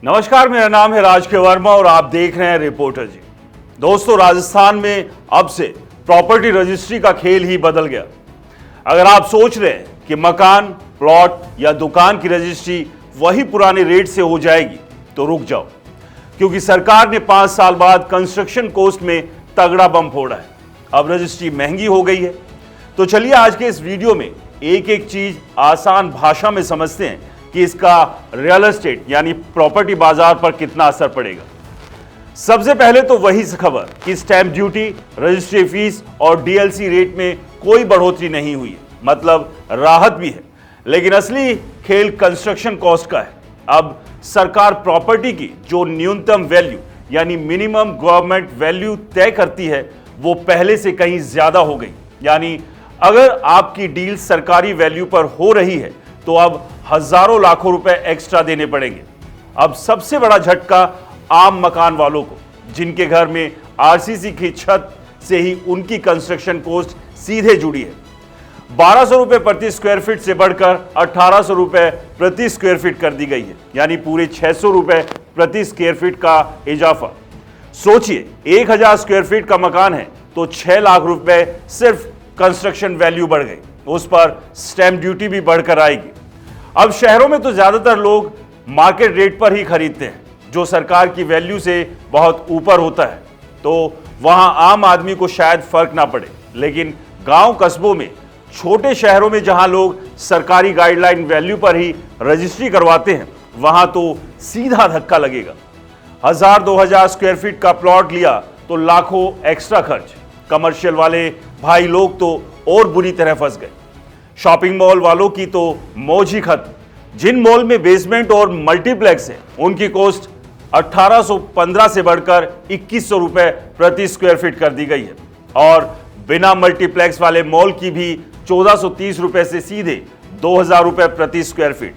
नमस्कार, मेरा नाम है राज के वर्मा और आप देख रहे हैं रिपोर्टर जी। दोस्तों, राजस्थान में अब से प्रॉपर्टी रजिस्ट्री का खेल ही बदल गया। अगर आप सोच रहे हैं कि मकान, प्लॉट या दुकान की रजिस्ट्री वही पुराने रेट से हो जाएगी, तो रुक जाओ, क्योंकि सरकार ने 5 साल बाद कंस्ट्रक्शन कॉस्ट में तगड़ा बम फोड़ा है। अब रजिस्ट्री महंगी हो गई है। तो चलिए आज के इस वीडियो में एक एक चीज आसान भाषा में समझते हैं कि इसका रियल एस्टेट यानी प्रॉपर्टी बाजार पर कितना असर पड़ेगा। सबसे पहले तो वही खबर कि स्टैंप ड्यूटी, रजिस्ट्री फीस और डीएलसी रेट में कोई बढ़ोतरी नहीं हुई है, मतलब राहत भी है, लेकिन असली खेल कंस्ट्रक्शन कॉस्ट का है। अब सरकार प्रॉपर्टी की जो न्यूनतम वैल्यू यानी मिनिमम गवर्नमेंट वैल्यू तय करती है, वो पहले से कहीं ज्यादा हो गई। यानी अगर आपकी डील सरकारी वैल्यू पर हो रही है तो अब हजारों लाखों रुपए एक्स्ट्रा देने पड़ेंगे। अब सबसे बड़ा झटका आम मकान वालों को, जिनके घर में आरसीसी की छत से ही उनकी कंस्ट्रक्शन कॉस्ट सीधे जुड़ी है। 1200 रुपए प्रति स्क्वायर फीट से बढ़कर 1800 रुपए प्रति स्क्वायर फीट कर दी गई है, यानी पूरे 600 रुपए प्रति स्क्वायर फीट का इजाफा। सोचिए, 1000 स्क्वायर फीट का मकान है तो 6 लाख रुपए सिर्फ कंस्ट्रक्शन वैल्यू बढ़ गई, उस पर स्टैंप ड्यूटी भी बढ़कर आएगी। अब शहरों में तो ज्यादातर लोग मार्केट रेट पर ही खरीदते हैं, जो सरकार की वैल्यू से बहुत ऊपर होता है, तो वहां आम आदमी को शायद फर्क ना पड़े। लेकिन गांव कस्बों में, छोटे शहरों में जहां लोग सरकारी गाइडलाइन वैल्यू पर ही रजिस्ट्री करवाते हैं, वहां तो सीधा धक्का लगेगा। 1000-2000 स्क्वायर फीट का प्लॉट लिया तो लाखों एक्स्ट्रा खर्च। कमर्शियल वाले भाई लोग तो और बुरी तरह फंस गए। शॉपिंग मॉल वालों की तो मौज ही खत्म। जिन मॉल में बेसमेंट और मल्टीप्लेक्स है, उनकी कॉस्ट 1815 से बढ़कर 2100 रुपए प्रति स्क्वायर फीट कर दी गई है, और बिना मल्टीप्लेक्स वाले मॉल की भी 1430 रुपए से सीधे 2000 रुपए प्रति स्क्वायर फीट।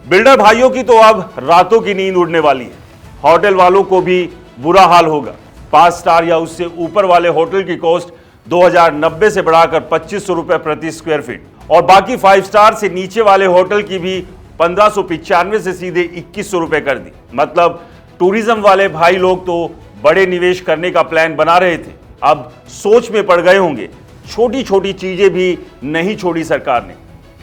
बिल्डर भाइयों की तो अब रातों की नींद उड़ने वाली है। होटल वालों को भी बुरा हाल होगा। 5 स्टार या उससे ऊपर वाले होटल की कॉस्ट 2090 से बढ़ाकर 2500 रुपए प्रति स्क्वायर फीट, और बाकी 5 स्टार से नीचे वाले होटल की भी 1595 से सीधे 2100 रुपए कर दी। मतलब टूरिज्म वाले भाई लोग तो बड़े निवेश करने का प्लान बना रहे थे, अब सोच में पड़ गए होंगे। छोटी छोटी चीजें भी नहीं छोड़ी सरकार ने।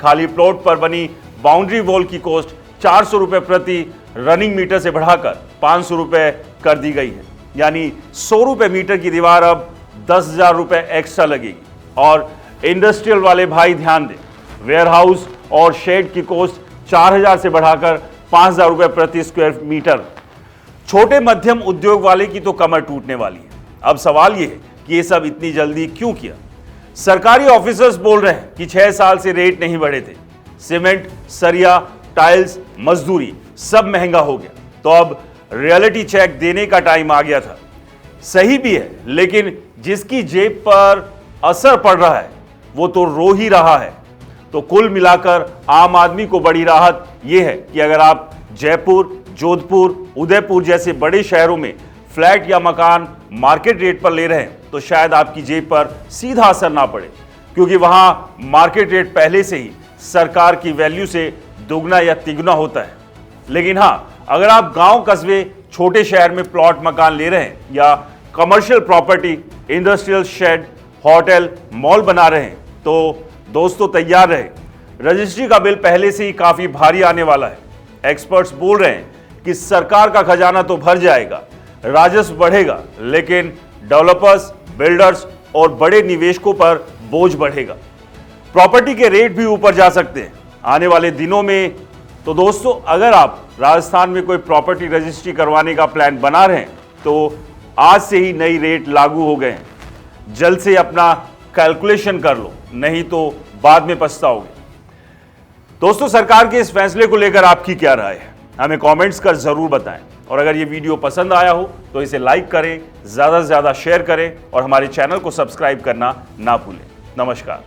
खाली प्लॉट पर बनी बाउंड्री वॉल की कॉस्ट 400 रुपए प्रति रनिंग मीटर से बढ़ाकर 500 रुपए कर दी गई है, यानी 100 रुपए मीटर की दीवार अब 10,000 रुपए एक्स्ट्रा लगेगी। और इंडस्ट्रियल वाले भाई ध्यान दें, वेयरहाउस और शेड की कॉस्ट 4000 से बढ़ाकर 5000 रुपए प्रति स्क्वायर मीटर। छोटे मध्यम उद्योग वाले की तो कमर टूटने वाली है। अब सवाल यह है कि ये सब इतनी जल्दी क्यों किया। सरकारी ऑफिसर्स बोल रहे हैं कि 6 साल से रेट नहीं बढ़े थे। सीमेंट, सरिया, टाइल्स, मजदूरी सब महंगा हो गया, तो अब रियलिटी चेक देने का टाइम आ गया था। सही भी है, लेकिन जिसकी जेब पर असर पड़ रहा है वो तो रो ही रहा है। तो कुल मिलाकर आम आदमी को बड़ी राहत यह है कि अगर आप जयपुर, जोधपुर, उदयपुर जैसे बड़े शहरों में फ्लैट या मकान मार्केट रेट पर ले रहे हैं, तो शायद आपकी जेब पर सीधा असर ना पड़े, क्योंकि वहां मार्केट रेट पहले से ही सरकार की वैल्यू से दुगना या तिगुना होता है। लेकिन हां, अगर आप गांव कस्बे, छोटे शहर में प्लॉट मकान ले रहे हैं या commercial property, industrial shed, hotel, mall बना रहे हैं, तो दोस्तों तैयार रहे। रजिस्ट्री का बिल पहले से ही काफी भारी आने वाला है। एक्सपर्ट्स बोल रहे हैं कि सरकार का खजाना तो भर जाएगा, राजस्व बढ़ेगा, लेकिन डेवलपर्स, बिल्डर्स और बड़े निवेशकों पर बोझ बढ़ेगा। प्रॉपर्टी के रेट भी ऊपर जा सकते हैं आने वाले दिनों में। तो दोस्तों, अगर आप राजस्थान में कोई प्रॉपर्टी रजिस्ट्री करवाने का प्लान बना रहे हैं, तो आज से ही नई रेट लागू हो गए हैं। जल्द से अपना कैलकुलेशन कर लो, नहीं तो बाद में पछताओगे। दोस्तों, सरकार के इस फैसले को लेकर आपकी क्या राय है, हमें कमेंट्स कर जरूर बताएं। और अगर ये वीडियो पसंद आया हो तो इसे लाइक करें, ज्यादा से ज्यादा शेयर करें और हमारे चैनल को सब्सक्राइब करना ना भूलें। नमस्कार।